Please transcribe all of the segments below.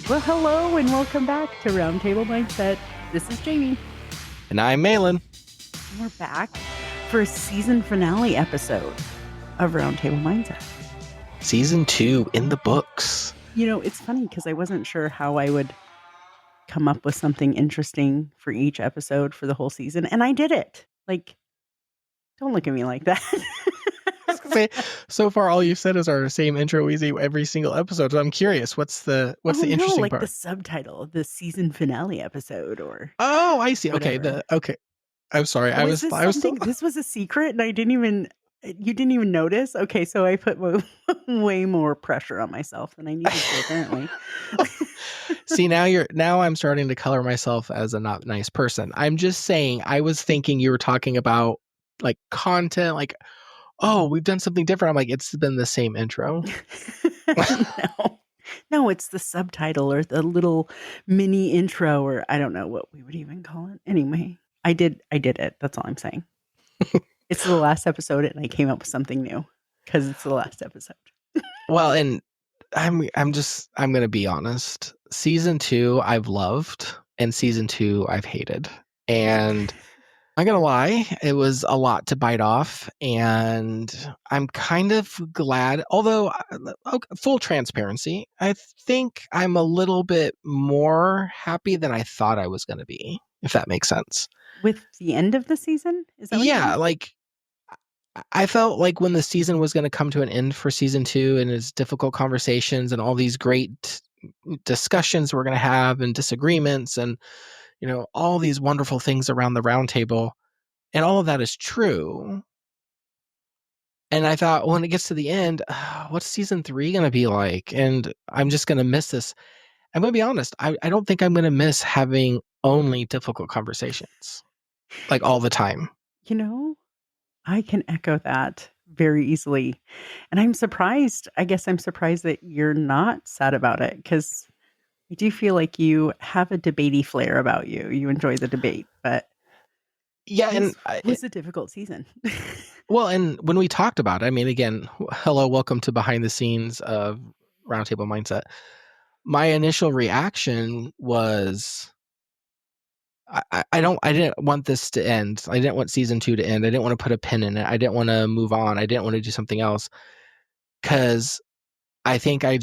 Well, hello and welcome back to Roundtable Mindset. This is Jamie. And I'm Mahlon. And we're back for a season finale episode of Roundtable Mindset. Season 2 in the books. You know, it's funny because I wasn't sure how I would come up with something interesting for each episode for the whole season. And I did it. Like, don't look at me like that. Say, so far all you've said is our same intro easy every single episode. So I'm curious, what's the interesting like part? the subtitle of the season finale episode or Oh, I see. whatever. Okay. I'm sorry. This was a secret and you didn't even notice. Okay, so I put way more pressure on myself than I needed to apparently. See, now I'm starting to color myself as a not nice person. I'm just saying, I was thinking you were talking about like content, like, oh, we've done something different. I'm like, it's been the same intro. No, it's the subtitle or the little mini intro, or I don't know what we would even call it. Anyway, I did it. That's all I'm saying. It's the last episode and I came up with something new because it's the last episode. Well, and I'm going to be honest. Season 2 I've loved and season 2 I've hated. And I'm not going to lie, it was a lot to bite off, and I'm kind of glad, although full transparency, I think I'm a little bit more happy than I thought I was going to be, if that makes sense. With the end of the season? Is that what yeah, like I felt like when the season was going to come to an end for season 2 and its difficult conversations and all these great discussions we're going to have and disagreements and, you know, all these wonderful things around the round table, and all of that is true. And I thought, when it gets to the end, what's season 3 going to be like? And I'm just going to miss this. I'm going to be honest. I don't think I'm going to miss having only difficult conversations like all the time. You know, I can echo that very easily. And I'm surprised. I guess I'm surprised that you're not sad about it because I do feel like you have a debatey flair about you. You enjoy the debate, but yeah, it was a difficult season. Well, and when we talked about it, I mean, again, hello, welcome to behind the scenes of Roundtable Mindset. My initial reaction was, I didn't want this to end. I didn't want season 2 to end. I didn't want to put a pin in it. I didn't want to move on. I didn't want to do something else because I think I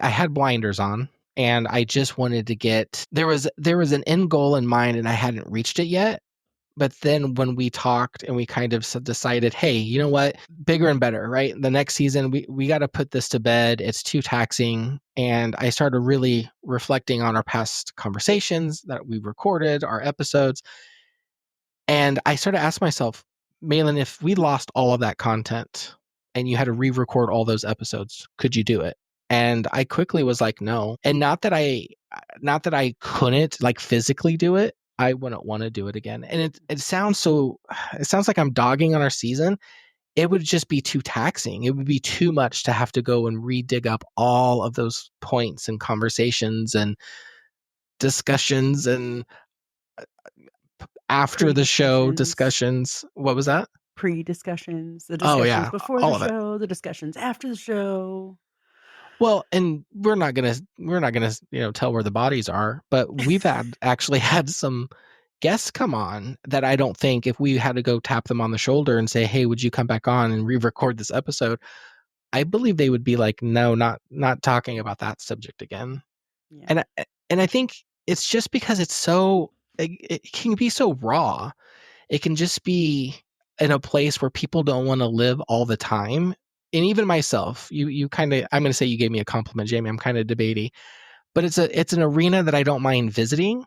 had blinders on, and I just wanted to get, there was an end goal in mind and I hadn't reached it yet. But then when we talked and we kind of decided, hey, you know what, bigger and better, right? The next season, we got to put this to bed. It's too taxing. And I started really reflecting on our past conversations that we recorded, our episodes. And I started asking myself, Mahlon, if we lost all of that content and you had to re-record all those episodes, could you do it? And I quickly was like, no. And not that I couldn't like physically do it. I wouldn't want to do it again. And it sounds like I'm dogging on our season. It would just be too taxing. It would be too much to have to go and re-dig up all of those points and conversations and discussions and after the show discussions. What was that? Pre-discussions, the discussions before all the show, the discussions after the show. Well, and we're not gonna tell where the bodies are, but we've actually had some guests come on that I don't think, if we had to go tap them on the shoulder and say, hey, would you come back on and re-record this episode, I believe they would be like, no, not talking about that subject again. Yeah. And I think it's just because it's so, it can be so raw. It can just be in a place where people don't want to live all the time. And even myself, you kind of, I'm going to say you gave me a compliment, Jamie. I'm kind of debatey, but it's an arena that I don't mind visiting,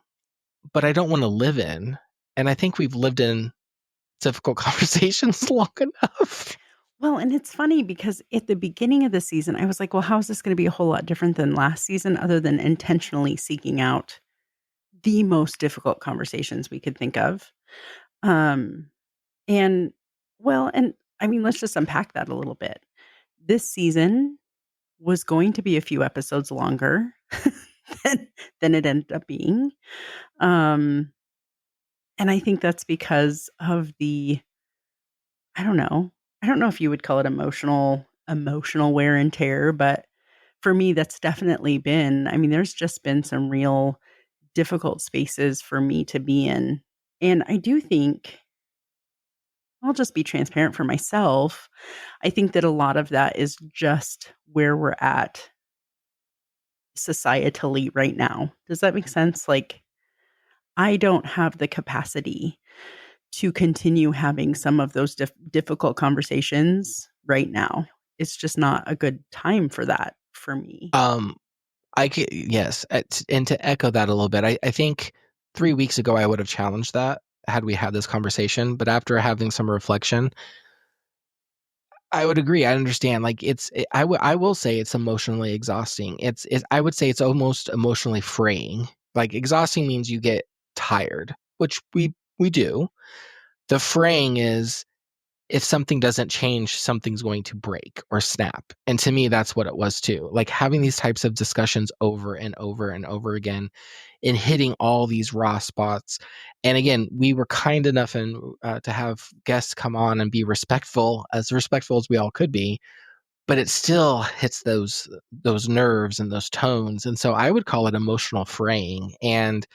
but I don't want to live in. And I think we've lived in difficult conversations long enough. Well, and it's funny because at the beginning of the season, I was like, well, how is this going to be a whole lot different than last season other than intentionally seeking out the most difficult conversations we could think of? And I mean, let's just unpack that a little bit. This season was going to be a few episodes longer than it ended up being. And I think that's because of I don't know if you would call it emotional wear and tear, but for me, that's definitely been, I mean, there's just been some real difficult spaces for me to be in. And I do think I'll just be transparent for myself. I think that a lot of that is just where we're at societally right now. Does that make sense? Like, I don't have the capacity to continue having some of those difficult conversations right now. It's just not a good time for that for me. Um, yes, and to echo that a little bit, I think 3 weeks ago I would have challenged that had we had this conversation. But after having some reflection, I would agree. I understand. Like I will say it's emotionally exhausting. I would say it's almost emotionally fraying. Like exhausting means you get tired, which we do. The fraying is if something doesn't change, something's going to break or snap. And to me, that's what it was too. Like having these types of discussions over and over and over again and hitting all these raw spots. And again, we were kind enough to have guests come on and be respectful as we all could be, but it still hits those nerves and those tones. And so I would call it emotional fraying. And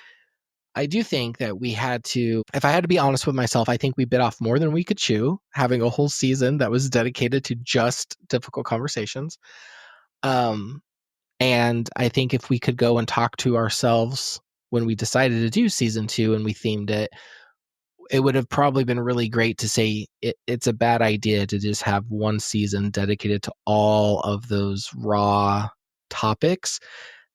I do think that we had to, if I had to be honest with myself, I think we bit off more than we could chew, having a whole season that was dedicated to just difficult conversations. Um, and I think if we could go and talk to ourselves when we decided to do season 2 and we themed it, it would have probably been really great to say it's a bad idea to just have one season dedicated to all of those raw topics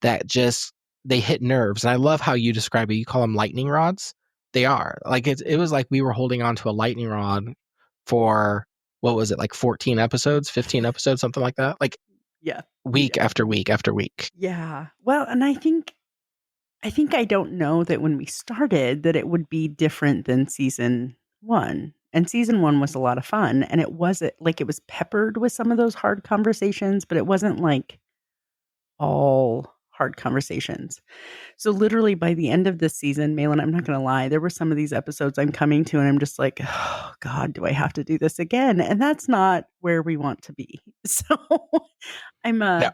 that just they hit nerves. And I love how you describe it. You call them lightning rods. They are. Like it was like we were holding on to a lightning rod for what was it, like 14 episodes, 15 episodes, something like that? Like Yeah. week Yeah. after week after week. Yeah. Well, and I think I don't know that when we started that it would be different than season 1. And season 1 was a lot of fun, and it wasn't like it was peppered with some of those hard conversations, but it wasn't like all hard conversations. So literally by the end of this season, Malin, I'm not gonna lie, there were some of these episodes I'm coming to and I'm just like, "Oh god, do I have to do this again?" And that's not where we want to be. So I'm No.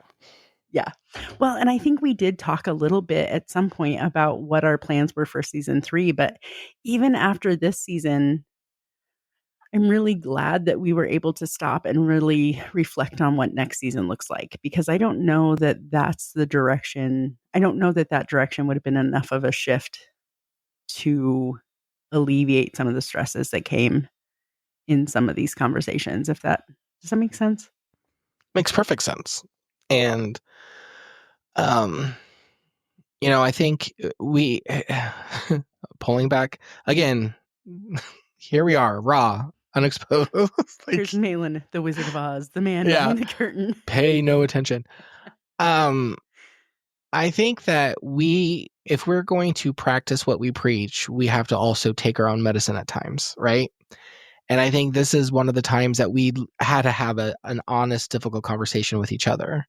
yeah. Well, and I think we did talk a little bit at some point about what our plans were for season 3, but even after this season, I'm really glad that we were able to stop and really reflect on what next season looks like because I don't know that that's the direction. I don't know that that direction would have been enough of a shift to alleviate some of the stresses that came in some of these conversations. If that does that make sense? Makes perfect sense. And um I think we pulling back again, here we are, raw, unexposed. Here's Like Malin, the Wizard of Oz, the man yeah, behind the curtain. pay no attention. Um I think that if we're going to practice what we preach, we have to also take our own medicine at times, right? And I think this is one of the times that we had to have an honest, difficult conversation with each other.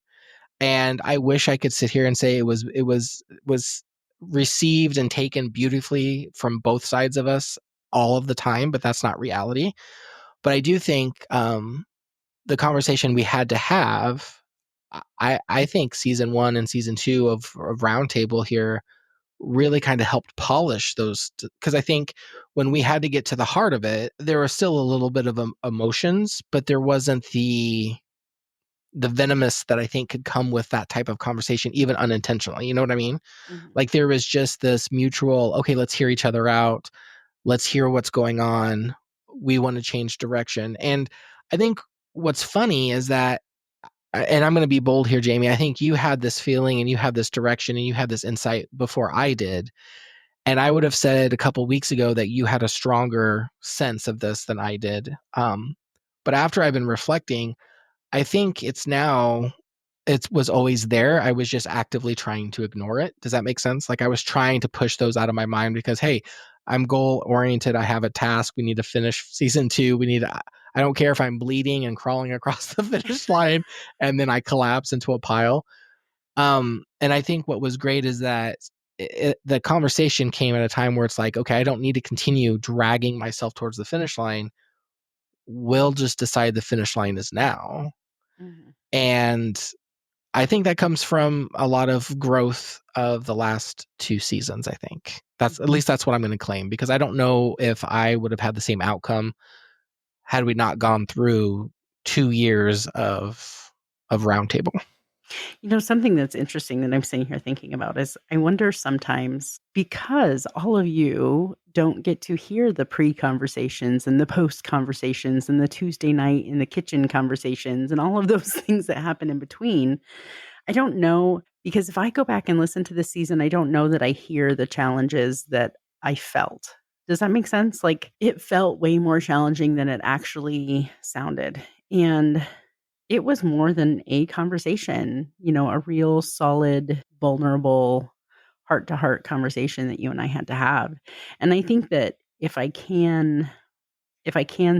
And I wish I could sit here and say it was received and taken beautifully from both sides of us all of the time, but that's not reality. But I do think the conversation we had to have, I think season 1 and season 2 of Roundtable here really kind of helped polish those, because I think when we had to get to the heart of it, there was still a little bit of emotions, but there wasn't the venomous that I think could come with that type of conversation, even unintentionally. You know what I mean? Mhm, Like there was just this mutual, okay, let's hear each other out. Let's hear what's going on. We want to change direction. And I think what's funny is that, and I'm going to be bold here, Jamie, I think you had this feeling and you had this direction and you had this insight before I did. And I would have said a couple weeks ago that you had a stronger sense of this than I did. But after I've been reflecting, I think it was always there. I was just actively trying to ignore it. Does that make sense? Like I was trying to push those out of my mind because, hey, I'm goal oriented. I have a task. We need to finish season 2. I don't care if I'm bleeding and crawling across the finish line and then I collapse into a pile. And I think what was great is that the conversation came at a time where it's like, okay, I don't need to continue dragging myself towards the finish line. We'll just decide the finish line is now. mhm. And I think that comes from a lot of growth of the last 2 seasons, I think. That's at Mhm. least that's what I'm gonna claim, because I don't know if I would have had the same outcome had we not gone through 2 years of Roundtable. Something that's interesting that I'm sitting here thinking about is I wonder sometimes because all of you don't get to hear the pre-conversations and the post-conversations and the Tuesday night in the kitchen conversations and all of those things that happen in between. I don't know because if I go back and listen to this season, I don't know that I hear the challenges that I felt. Does that make sense? Like, it felt way more challenging than it actually sounded, and it was more than a conversation, a real solid, vulnerable, heart-to-heart conversation that you and I had to have, and I think that if I can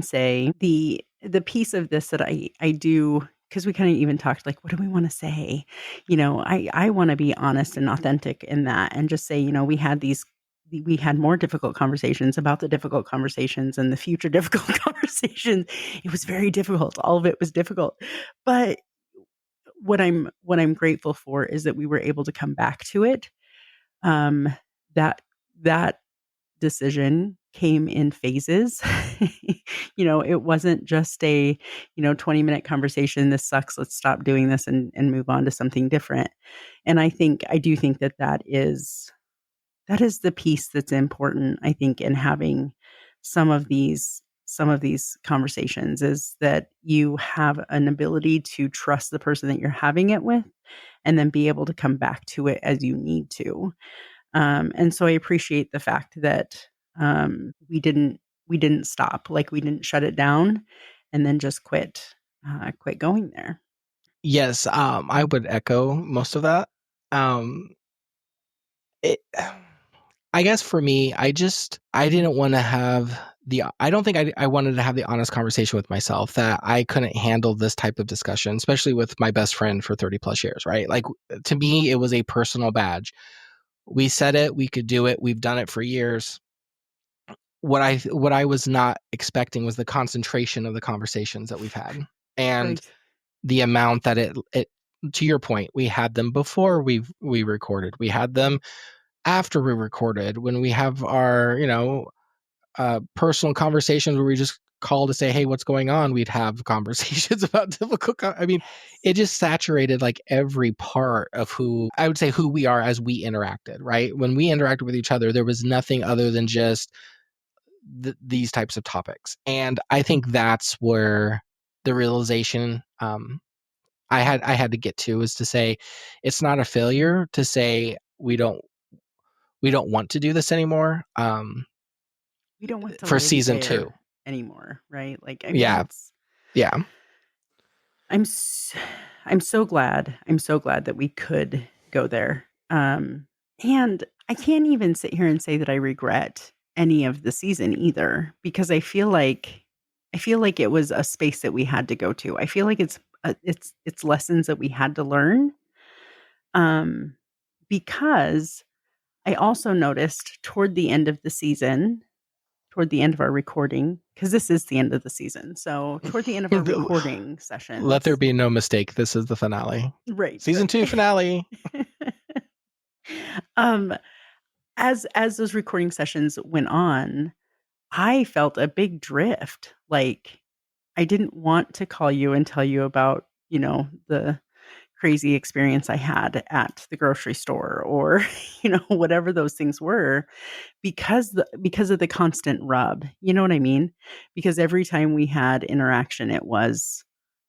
say the piece of this that I do, because we kinda even talked, like, what do we wanna say? I wanna be honest and authentic in that and just say, we had more difficult conversations about the difficult conversations and the future difficult conversations. It was very difficult. All of it was difficult. But what I'm grateful for is that we were able to come back to it. Um, that that decision came in phases. It wasn't just a, 20-minute conversation, "This sucks, let's stop doing this and move on to something different." And I do think that that is the piece that's important, I think, in having some of these conversations is that you have an ability to trust the person that you're having it with and then be able to come back to it as you need to. And so I appreciate the fact that, we didn't stop, like, we didn't shut it down and then just quit going there. Yes, I would echo most of that. Um, it I guess for me, I didn't wanna have I don't think I wanted to have the honest conversation with myself that I couldn't handle this type of discussion, especially with my best friend for 30 plus years, right? Like, to me, it was a personal badge. We said it, we could do it, we've done it for years. What I was not expecting was the concentration of the conversations that we've had, and Right. the amount that it to your point, we had them before we recorded. We had them after we recorded, when we have our, personal conversations where we just call to say, "Hey, what's going on?" We'd have conversations about difficult I mean, it just saturated, like, every part of who we are as we interacted, right? When we interacted with each other, there was nothing other than just these types of topics. And I think that's where the realization, I had to get to, is to say it's not a failure to say we don't want to do this anymore, We don't want to for live season 2. there anymore, right? Like, I mean, Yeah, that's yeah. I'm s I'm so glad that we could go there, and I can't even sit here and say that I regret any of the season either, because I feel like it was a space that we had to go to. I feel like it's lessons that we had to learn, um, because I also noticed toward the end of our recording, because this is the end of the season, so toward the end of our recording Let there sessions. be no mistake, this is the finale. Right, Season right. 2 finale. Um, as those recording sessions went on, I felt a big drift, like, I didn't want to call you and tell you about, the crazy experience I had at the grocery store or, whatever those things were, because of the constant rub, you know what I mean? Because every time we had interaction, it was,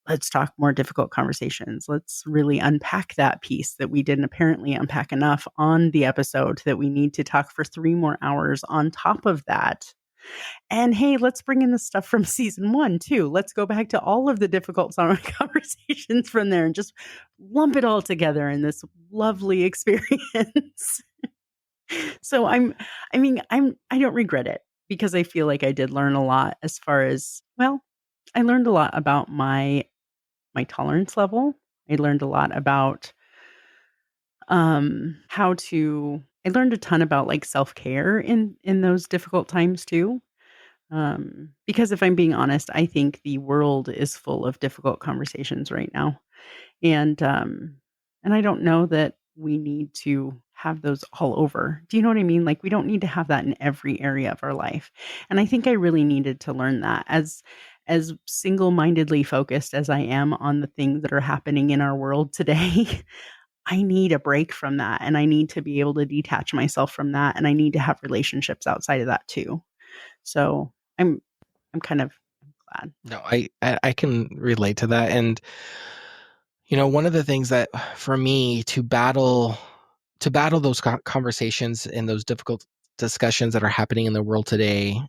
"Let's talk more difficult conversations. Let's really unpack that piece that we didn't apparently unpack enough on the episode that we need to talk for 3 more hours on top of that. And hey, let's bring in the stuff from season 1 too. Let's go back to all of the difficult summer conversations from there and just lump it all together in this lovely experience." So I don't regret it because I feel like I did learn a lot as far as, well, I learned a lot about my tolerance level. I learned a lot about, how to I learned a ton about, like, self-care in those difficult times too. Because if I'm being honest, I think the world is full of difficult conversations right now. And, And I don't know that we need to have those all over. Do you know what I mean? Like, we don't need to have that in every area of our life. And I think I really needed to learn that as single-mindedly focused as I am on the things that are happening in our world today. I need a break from that, and I need to be able to detach myself from that, and I need to have relationships outside of that too. So, I'm kind of glad. No, I can relate to that. And one of the things that for me to battle those conversations and those difficult discussions that are happening in the world today,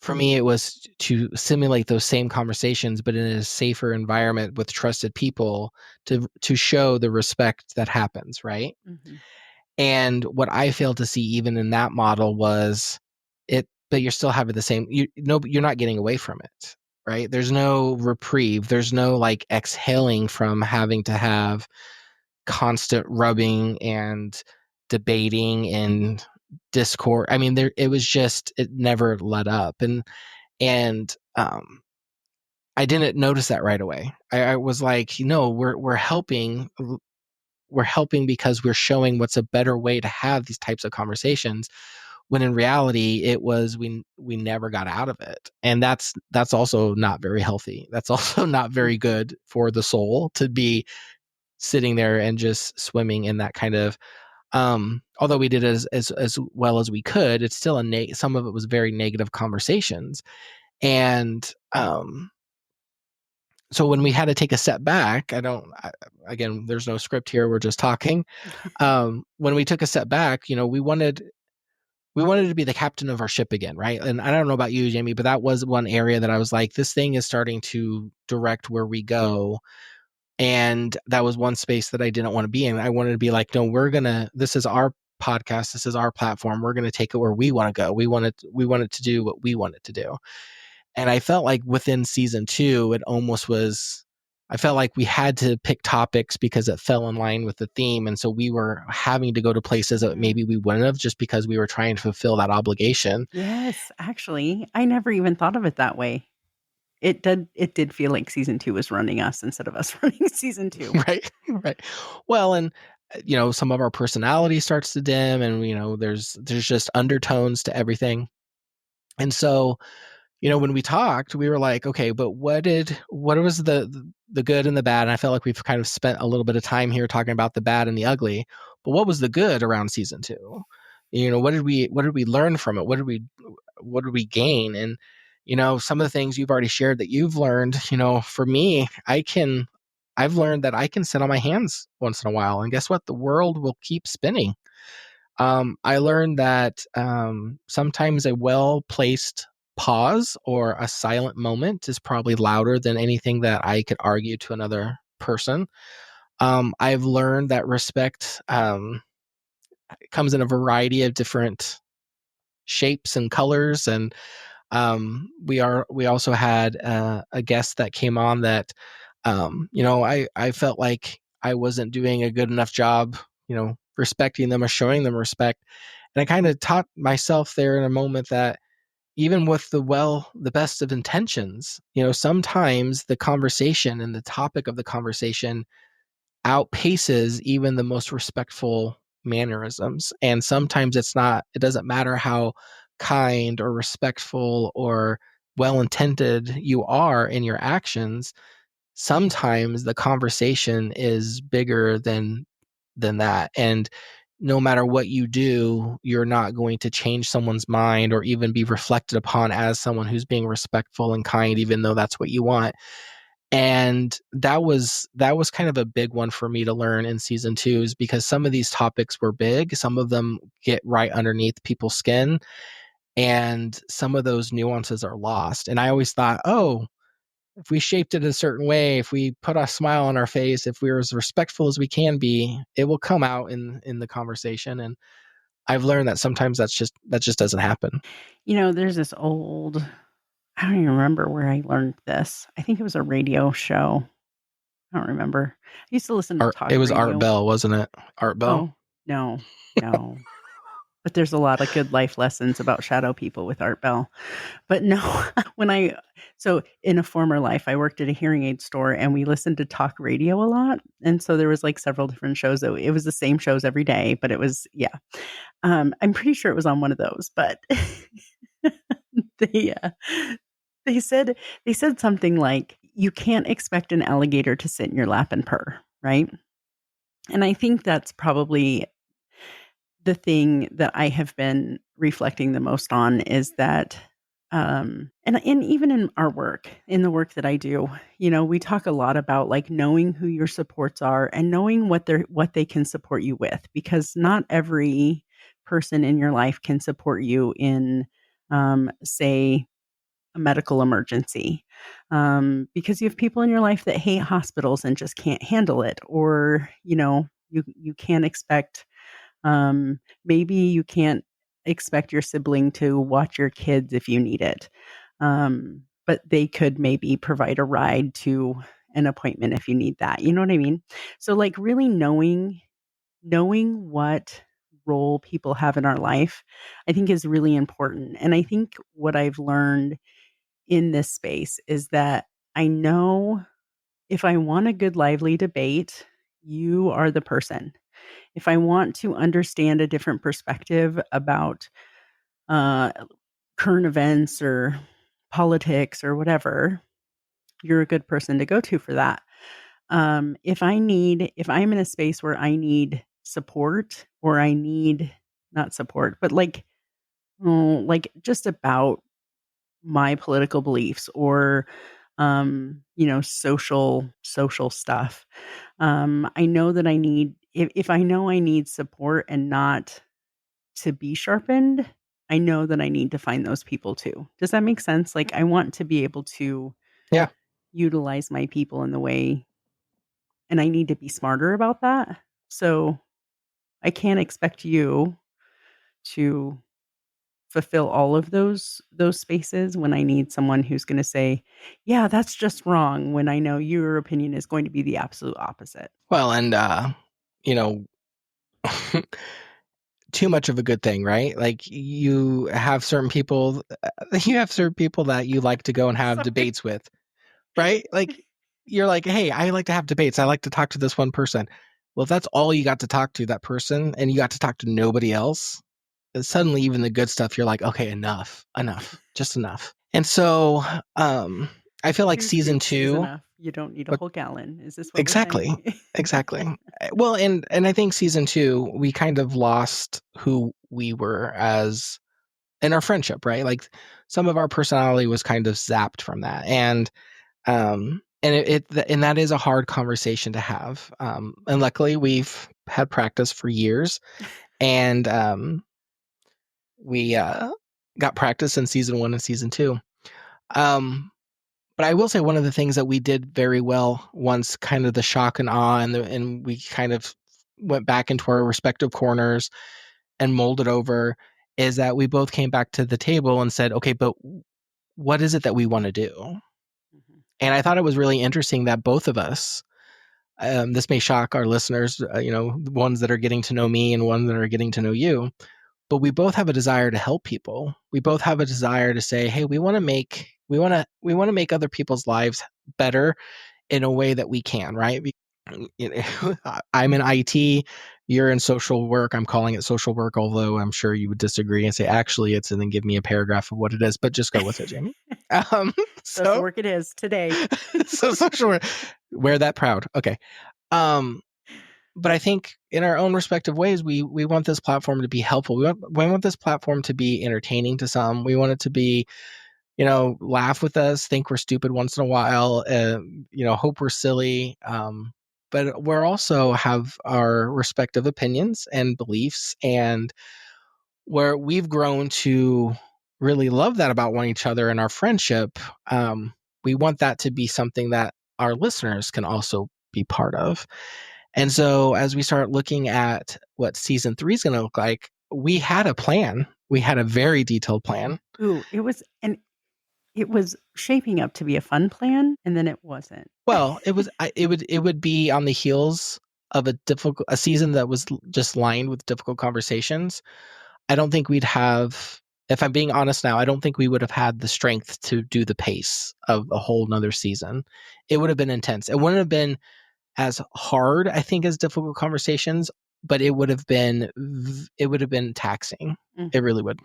for me it was to simulate those same conversations, but in a safer environment with trusted people to show the respect that happens, right? Mhm. And what I failed to see even in that model was it, but you're still having the same, you're not getting away from it, right? There's no reprieve. There's no like exhaling from having to have constant rubbing and debating and discord. I mean, it never let up. And I didn't notice that right away. I was like, no, we're helping because we're showing what's a better way to have these types of conversations, when in reality it was we never got out of it. And that's also not very healthy. That's also not very Mhm. good for the soul to be sitting there and just swimming in that kind of, although we did it as well as we could, it's still some of it was very negative conversations. And so when we had to take a step back, again, there's no script here, we're just talking. When we took a step back, we wanted to be the captain of our ship again, right? And I don't know about you, Jamie, but that was one area that I was like, this thing is starting to direct where we go. And that was one space that I didn't want to be in. I wanted to be like, no, this is our podcast, this is our platform. We're gonna take it where we want to go. We wanted to do what we wanted to do. And I felt like within season 2, I felt like we had to pick topics because it fell in line with the theme. And so we were having to go to places that Mhm. maybe we wouldn't have, just because we were trying to fulfill that obligation. Yes, actually, I never even thought of it that way. It did feel like season 2 was running us instead of us running season 2. Right. Right. Well, and some of our personality starts to dim, and there's just undertones to everything. And so when we talked, we were like, okay, but what was the good and the bad? And I felt like we've kind of spent a little bit of time here talking about the bad and the ugly, but what was the good around season 2? What did we learn from it? What did we gain? And some of the things you've already shared that you've learned, for me, I've learned that I can sit on my hands once in a while, and guess what? The world will keep spinning. I learned that sometimes a well placed pause or a silent moment is probably louder than anything that I could argue to another person. I've learned that respect comes in a variety of different shapes and colors. And we also had a guest that came on that I felt like I wasn't doing a good enough job, respecting them or showing them respect. And I kind of taught myself there in a moment that even with the best of intentions, sometimes the conversation and the topic of the conversation outpaces even the most respectful mannerisms. And sometimes it doesn't matter how kind or respectful or well intended you are in your actions. Sometimes the conversation is bigger than that. And no matter what you do, you're not going to change someone's mind or even be reflected upon as someone who's being respectful and kind, even though that's what you want. And that was kind of a big one for me to learn in season 2, is because some of these topics were big, some of them get right underneath people's skin, and some of those nuances are lost. And I always thought, oh, if we shaped it a certain way, if we put a smile on our face, if we're as respectful as we can be, it will come out in the conversation. And I've learned that sometimes that just doesn't happen. There's this old I don't even remember where I learned this. I think it was a radio show. I don't remember. I used to listen to Art talk It was Art radio. Bell, wasn't it? Art Bell. Oh, no, no. But there's a lot of good life lessons about shadow people with Art Bell. But no, when I so in a former life, I worked at a hearing aid store and we listened to talk radio a lot. And so there was like several different shows. It was the same shows every day, but it was, yeah. I'm pretty sure it was on one of those, but they uh, they said they said something like, "You can't expect an alligator to sit in your lap and purr," right? And I think that's probably the thing that I have been reflecting the most on is that, and even in our work, in the work that I do, we talk a lot about like knowing who your supports are and knowing what they can support you with, because not every person in your life can support you in, say, a medical emergency, because you have people in your life that hate hospitals and just can't handle it, or you can't expect maybe you can't expect your sibling to watch your kids if you need it. But they could maybe provide a ride to an appointment if you need that. You know what I mean? So like really knowing what role people have in our life, I think is really important. And I think what I've learned in this space is that I know if I want a good lively debate, you are the person. If I want to understand a different perspective about uh, current events or politics or whatever, you're a good person to go to for that. If I'm in a space where I need support or I need not support, but like just about my political beliefs or social stuff. I know that if I know I need support and not to be sharpened, I know that I need to find those people too. Does that make sense? Like I want to be able to Yeah. utilize my people in the way, and I need to be smarter about that. So I can't expect you to fulfill all of those spaces when I need someone who's going to say, "Yeah, that's just wrong," when I know your opinion is going to be the absolute opposite. Well, and you know, too much of a good thing, right? Like you have certain people that you like to go and have Sorry. debates with, right? Like you're like, "Hey, I like to have debates. I like to talk to this one person." Well, if that's all you got to talk to that person and you got to talk to nobody else, then suddenly even the good stuff you're like, "Okay, enough, just enough." And so, I feel like Two season scoops is 2. enough. You don't need a But whole gallon. Is this what we're exactly. saying? Exactly. Well, and I think season 2, we kind of lost who we were as in our friendship, right? Like some of our personality was kind of zapped from that. And that is a hard conversation to have. And luckily we've had practice for years, and we got practice in season 1 and season 2. Um, But I will say one of the things that we did very well once kind of the shock and awe and we kind of went back into our respective corners and molded over is that we both came back to the table and said, "Okay, but what is it that we want to do?" Mhm. And I thought it was really interesting that both of us, this may shock our listeners, the ones that are getting to know me and ones that are getting to know you, but we both have a desire to help people. We both have a desire to say, "Hey, we want to make other people's lives better in a way that we can," right? I'm in IT, you're in social work. I'm calling it social work, although I'm sure you would disagree and say, actually, it's, and then give me a paragraph of what it is, but just go with it, Jamie. Um, Social so, work it is today. so social work, wear that proud. Okay. Um, but I think in our own respective ways, we want this platform to be helpful. We want this platform to be entertaining to some. We want it to be, laugh with us, think we're stupid once in a while, hope we're silly. But we're also have our respective opinions and beliefs, and where we've grown to really love that about one each other and our friendship. We want that to be something that our listeners can also be part of. And so as we start looking at what season 3 is going to look like, we had a plan. We had a very detailed plan. Ooh, it was shaping up to be a fun plan, and then it wasn't. Well, it would be on the heels of a season that was just lined with difficult conversations. I don't think we'd have, if I'm being honest now, I don't think we would have had the strength to do the pace of a whole nother season. It would have been intense. It wouldn't have been as hard, I think, as difficult conversations, but it would have been taxing. It Mhm. really would.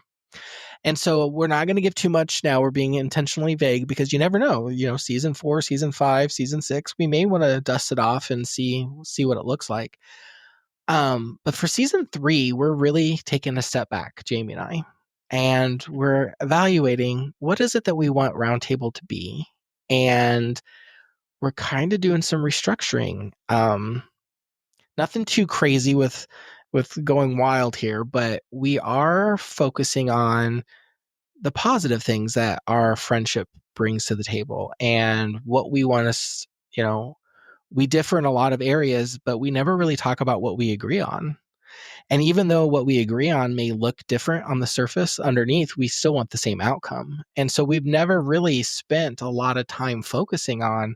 And so we're not going to give too much now. We're being intentionally vague because you never know. Season 4, season 5, season 6, we may want to dust it off and see what it looks like. But for season 3, we're really taking a step back, Jamie and I, and we're evaluating what is it that we want Roundtable to be, and we're kind of doing some restructuring. Nothing too crazy with going wild here, but we are focusing on the positive things that our friendship brings to the table and what we want to, we differ in a lot of areas, but we never really talk about what we agree on. And even though what we agree on may look different on the surface, underneath, we still want the same outcome. And so we've never really spent a lot of time focusing on,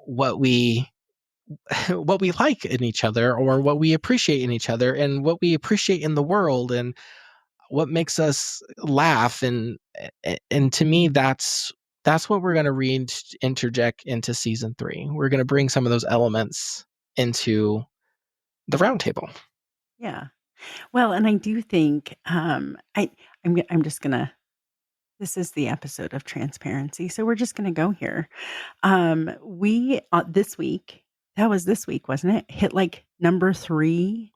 what we what we like in each other or what we appreciate in each other and what we appreciate in the world and what makes us laugh. And to me, that's what we're going to interject into season 3. We're going to bring some of those elements into the roundtable. Yeah. Well, and I do think, I'm just gonna this is the episode of transparency, so we're just gonna go here. We, this week that was this week, wasn't it? Hit, like, number 3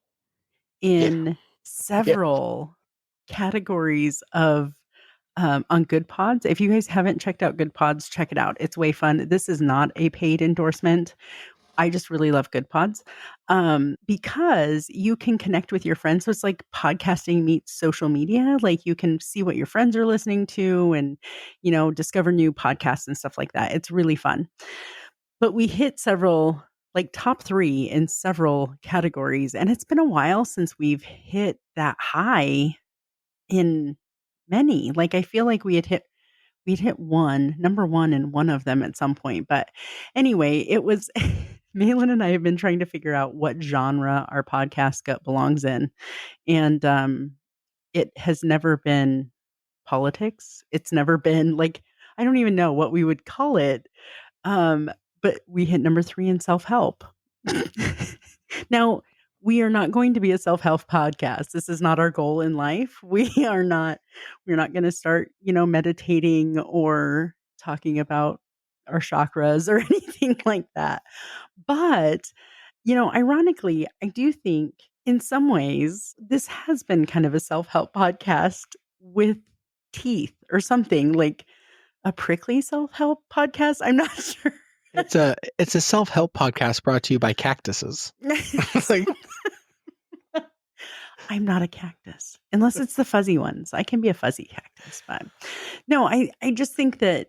Yeah. in Yeah. several categories of, on Good Pods. If you guys haven't checked out Good Pods, check it out. It's way fun. This is not a paid endorsement. I just really love Good Pods, because you can connect with your friends. So it's like podcasting meets social media. Like you can see what your friends are listening to and, discover new podcasts and stuff like that. It's really fun. But we hit several, like top 3 in several categories. And it's been a while since we've hit that high in many. Like I feel like we'd hit number 1 in one of them at some point. But anyway, it was Malin and I have been trying to figure out what genre our podcast belongs in. And it has never been politics. It's never been like, I don't even know what we would call it. Um, but we hit number 3 in self-help. Now, we are not going to be a self-help podcast. This is not our goal in life. We're not gonna start, meditating or talking about our chakras or anything like that. But, ironically, I do think in some ways this has been kind of a self-help podcast with teeth or something, like a prickly self-help podcast. I'm not sure. It's a self-help podcast brought to you by cactuses. Like, I'm not a cactus, unless it's the fuzzy ones. I can be a fuzzy cactus, but no, I just think that,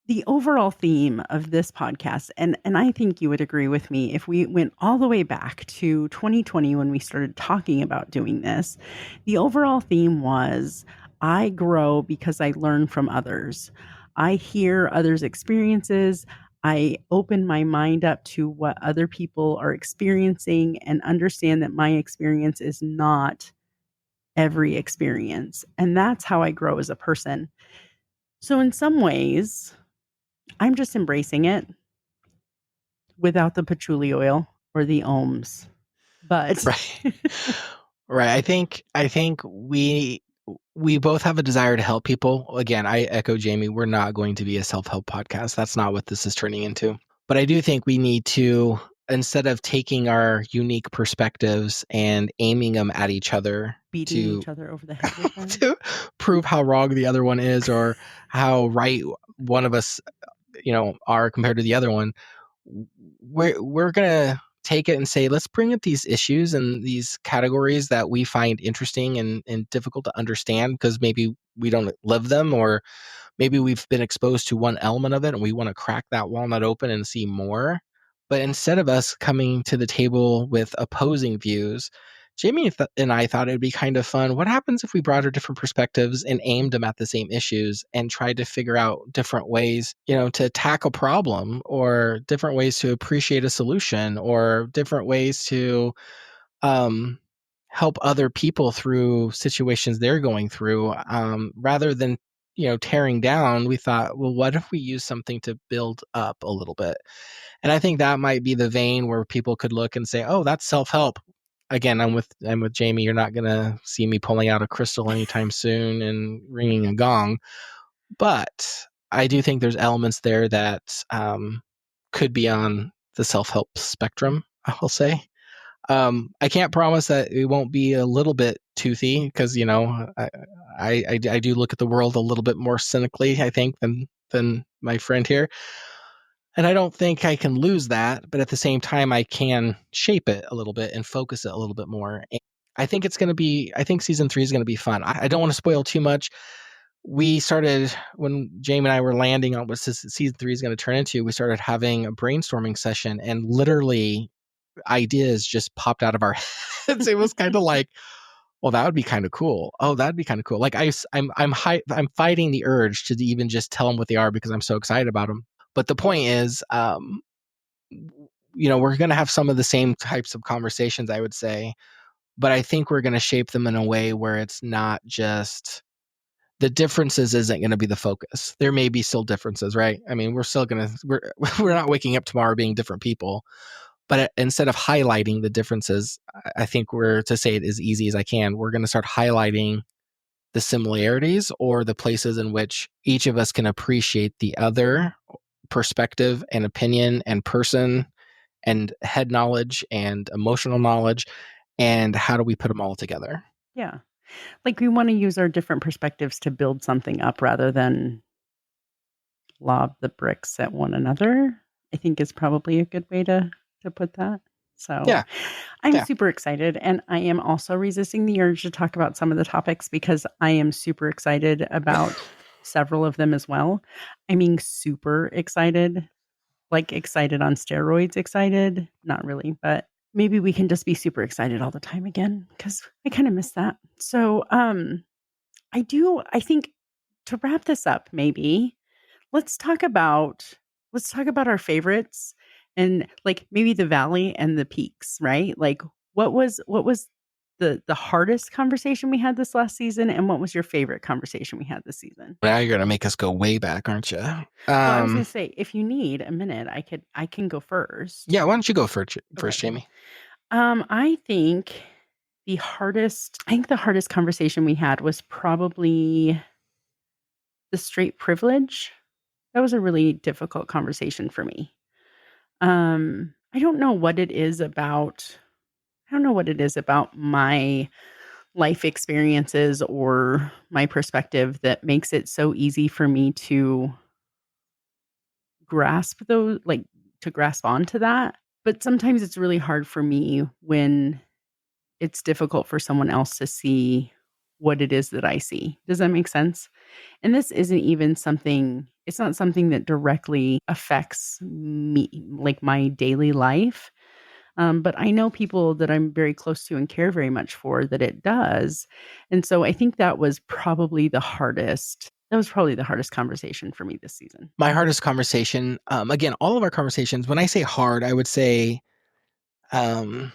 the overall theme of this podcast, and I think you would agree with me if we went all the way back to 2020 when we started talking about doing this, the overall theme was, I grow because I learn from others. I hear others' experiences. I open my mind up to what other people are experiencing and understand that my experience is not every experience. And that's how I grow as a person. So, in some ways, I'm just embracing it without the patchouli oil or the ohms. But right. Right. I think we both have a desire to help people. Again, I echo Jamie. We're not going to be a self-help podcast. That's not what this is turning into. But I do think we need to, instead of taking our unique perspectives and aiming them at each other beating to each other over the head with them. to prove how wrong the other one is or how right one of us, are compared to the other one, we're gonna take it and say, let's bring up these issues and these categories that we find interesting and difficult to understand because maybe we don't live them, or maybe we've been exposed to one element of it and we want to crack that walnut open and see more. But instead of us coming to the table with opposing views, Jamie and I thought it would be kind of fun. What happens if we brought our different perspectives and aimed them at the same issues and tried to figure out different ways, to attack a problem, or different ways to appreciate a solution, or different ways to um, help other people through situations they're going through, rather than tearing down. We thought, well, what if we use something to build up a little bit? And I think that might be the vein where people could look and say, oh, that's self-help. Again, I'm with Jamie. You're not gonna see me pulling out a crystal anytime soon and ringing a gong, but I do think there's elements there that could be on the self-help spectrum, I'll say. I can't promise that it won't be a little bit toothy, because I do look at the world a little bit more cynically, I think, than my friend here, and I don't think I can lose that. But at the same time, I can shape it a little bit and focus it a little bit more. And I think it's going to be. I think season 3 is going to be fun. I don't want to spoil too much. We started, when Jamie and I were landing on what season 3 is going to turn into, we started having a brainstorming session, and literally ideas just popped out of our heads. It was kind of like, well, that would be kind of cool. Oh, that'd be kind of cool. Like I'm fighting the urge to even just tell them what they are, because I'm so excited about them. But the point is, we're going to have some of the same types of conversations, I would say, but I think we're going to shape them in a way where it's not just the differences isn't going to be the focus. There may be still differences, right? I mean, we're not waking up tomorrow being different people, but instead of highlighting the differences, I think we're, to say it as easy as I can, we're going to start highlighting the similarities, or the places in which each of us can appreciate the other perspective and opinion and person and head knowledge and emotional knowledge, and how do we put them all together? Yeah. Like, we wanna use our different perspectives to build something up rather than lob the bricks at one another, I think is probably a good way to put that. So, Yeah, I'm yeah. super excited, and I am also resisting the urge to talk about some of the topics because I am super excited about several of them as well. I mean, super excited, like excited on steroids excited, not really, but maybe we can just be super excited all the time again because I kinda miss that. So, I think, to wrap this up, maybe let's talk about our favorites, and, like, maybe the valley and the peaks, right? Like, what was the hardest conversation we had this last season, and what was your favorite conversation we had this season? Now you're gonna make us go way back, aren't you? Well, I was gonna say, if you need a minute, I can go first. Yeah. Why don't you go first, Okay. Jamie? I think the hardest conversation we had was probably the straight privilege. That was a really difficult conversation for me. I don't know what it is about my life experiences or my perspective that makes it so easy for me to grasp onto that. But sometimes it's really hard for me when it's difficult for someone else to see what it is that I see. Does that make sense? And this isn't even something it's not something that directly affects me, like my daily life. But I know people that I'm very close to and care very much for that it does. And so I think that was probably the hardest conversation for me this season. My hardest conversation, again, all of our conversations, when I say hard, I would say, um,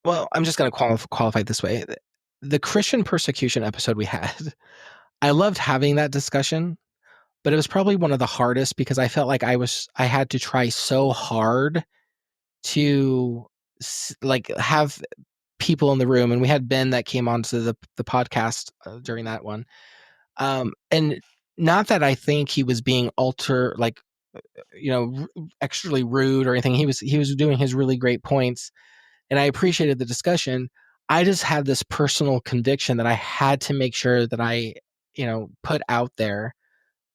well, I'm just going to qualify it this way. The Christian persecution episode we had, I loved having that discussion, but it was probably one of the hardest, because I felt like I had to try so hard to like have people in the room. And we had Ben that came onto the podcast during that one. And not that I think he was being extra rude or anything. He was doing his really great points, and I appreciated the discussion. I just had this personal conviction that I had to make sure that I, put out there,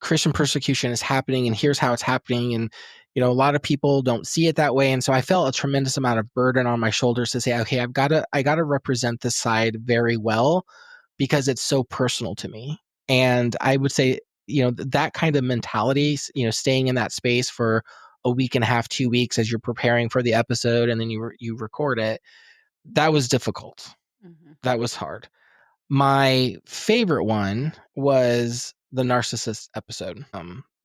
Christian persecution is happening, and here's how it's happening. And, a lot of people don't see it that way. And so I felt a tremendous amount of burden on my shoulders to say, okay, I gotta represent this side very well, because it's so personal to me. And I would say, that kind of mentality, staying in that space for a week and a half, 2 weeks, as you're preparing for the episode, and then you record it, that was difficult. Mhm. That was hard. My favorite one was the narcissist episode.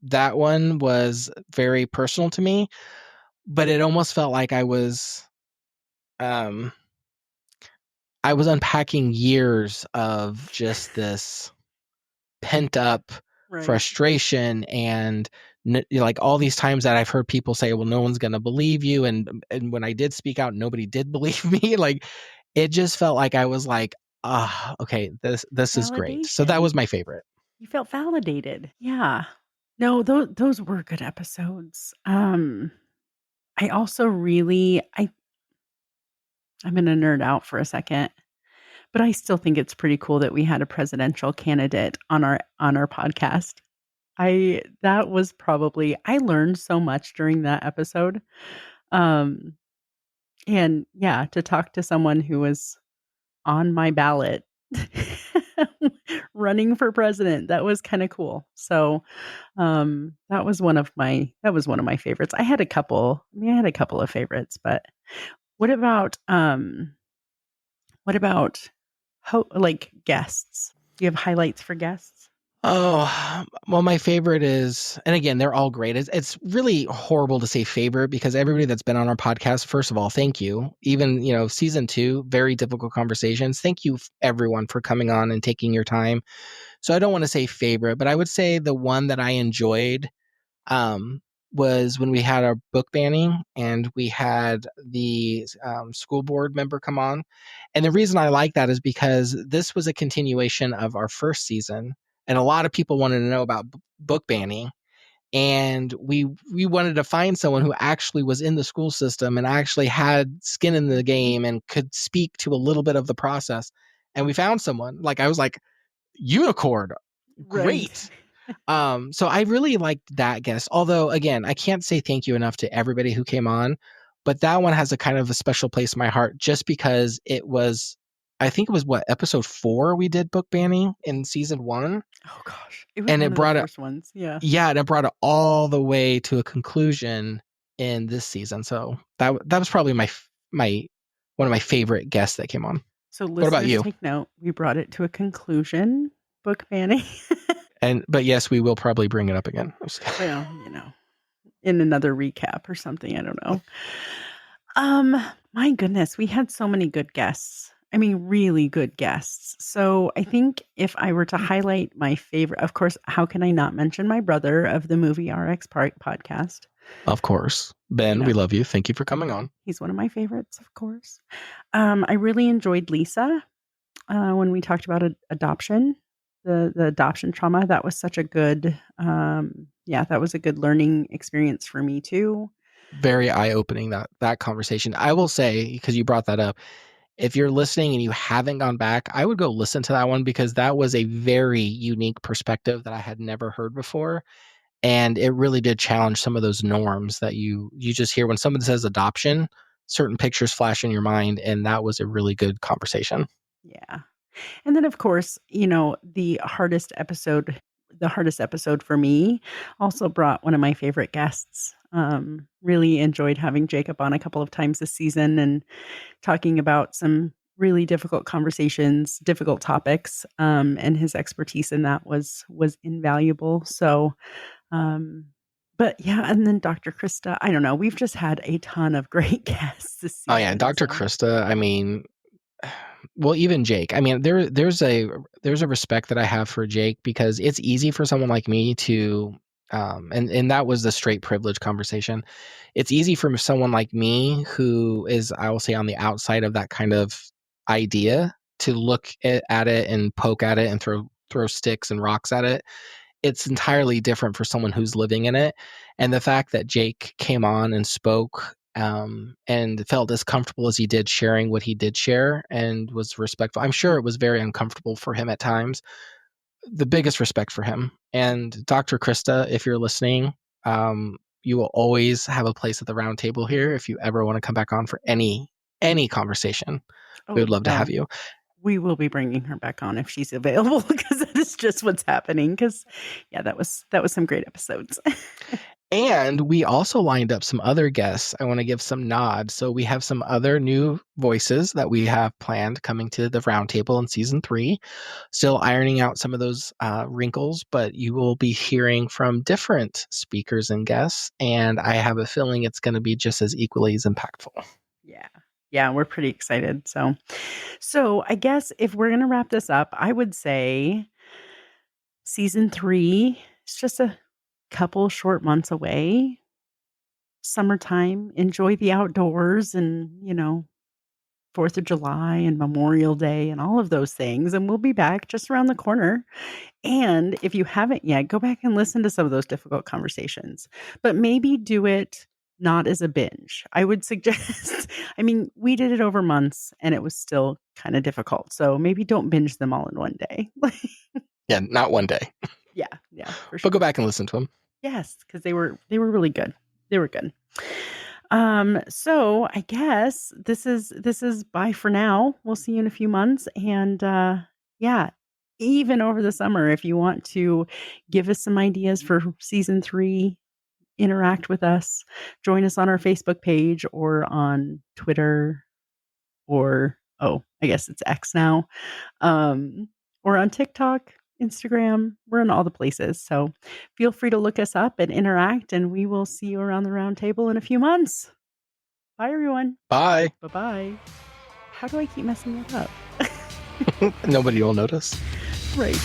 That one was very personal to me, but it almost felt like I was, um, I was unpacking years of just this pent up Right. frustration and like all these times that I've heard people say, well, no one's going to believe you. And when I did speak out, nobody did believe me. Like it just felt like I was like, ah, okay, this is great. So that was Validation. my favorite. You felt validated. Yeah. No, those were good episodes. I also really I'm gonna nerd out for a second, but I still think it's pretty cool that we had a presidential candidate on our podcast. I that was probably I learned so much during that episode. Um, and yeah, to talk to someone who was on my ballot running for president, that was kinda cool. So, that was one of my favorites. I had a couple of favorites, but what about, what about like, guests? Do you have highlights for guests? Oh, well, my favorite is, and again, they're all great. It's really horrible to say favorite because everybody that's been on our podcast, first of all, thank you. Even, season 2, very difficult conversations. Thank you, everyone, for coming on and taking your time. So I don't want to say favorite, but I would say the one that I enjoyed um, was when we had our book banning and we had the school board member come on. And the reason I like that is because this was a continuation of our first season, and a lot of people wanted to know about book banning. And we wanted to find someone who actually was in the school system and actually had skin in the Mhm. game and could speak to a little bit of the process. And we found someone. Like I was like, unicorn, Right. great. So I really liked that guest. Although, again, I can't say thank you enough to everybody who came on, but that one has a kind of a special place in my heart just because it was, I think it was what, episode 4 we did book banning in season 1, Oh gosh, it was and one it of the brought it, first ones, yeah. yeah, and it brought it all the way to a conclusion in this season. So that was probably my one of my favorite guests that came on. So What about listeners you? take note, we brought it to a conclusion, book banning. But yes, we will probably bring it up again. Well, in another recap or something, I don't know. Um, my goodness, we had so many good guests. I mean, really good guests. So I think if I were to highlight my favorite, of course, how can I not mention my brother of the Movie RX Park podcast? Of course, You Ben, we know, love you. Thank you for coming on. he's one of my favorites, of course. I really enjoyed Lisa when we talked about adoption, the adoption trauma. That was such a good, yeah, that was a good learning experience for me too. Very eye-opening, that conversation. I will say, because you brought that up, if you're listening and you haven't gone back, I would go listen to that one because that was a very unique perspective that I had never heard before. And it really did challenge some of those norms that you just hear when someone says adoption, certain pictures flash in your mind, and that was a really good conversation. Yeah. And then, of course, the hardest episode for me also brought one of my favorite guests. Really enjoyed having Jacob on a couple of times this season and talking about some really difficult conversations, difficult topics, and his expertise in that was invaluable. So, um, but yeah, and then Dr. Krista, I don't know, we've just had a ton of great guests this Oh yeah, season. Dr. So Krista, I mean, well, even Jake. I mean, there's a respect that I have for Jake because it's easy for someone like me to and that was the straight privilege conversation. It's easy for someone like me who is, I will say, on the outside of that kind of idea to look at it and poke at it and throw sticks and rocks at it. It's entirely different for someone who's living in it. And the fact that Jake came on and spoke and felt as comfortable as he did sharing what he did share and was respectful. I'm sure it was very uncomfortable for him at times. The biggest respect for him. And Dr. Krista, if you're listening, you will always have a place at the round table here if you ever want to come back on for any conversation. We oh, would love to have no. you. We will be bringing her back on if she's available because that is just what's happening. Because yeah, that was some great episodes. And we also lined up some other guests. I want to give some nods. So we have some other new voices that we have planned coming to the roundtable in season 3. Still ironing out some of those wrinkles, but you will be hearing from different speakers and guests. And I have a feeling it's going to be just as equally as impactful. Yeah. Yeah, we're pretty excited. So I guess if we're gonna wrap this up, I would say season 3 is just a couple short months away. Summertime, enjoy the outdoors and, 4th of July and Memorial Day and all of those things, and we'll be back just around the corner. And if you haven't yet, go back and listen to some of those difficult conversations, but maybe do it not as a binge. I would suggest I mean, we did it over months and it was still kinda difficult, so maybe don't binge them all in one day. Yeah, not one day, Yeah, yeah, for but go sure. back and listen to them. Yes, because they were really good. They were good. So I guess this is bye for now. We'll see you in a few months, and, yeah, even over the summer, if you want to give us some ideas for season 3, interact with us, join us on our Facebook page or on Twitter or I guess it's X now, um, or on TikTok, Instagram. We're in all the places. So feel free to look us up and interact, and we will see you around the round table in a few months. Bye, everyone. Bye. Bye bye. How do I keep messing that up? Nobody will notice. Right.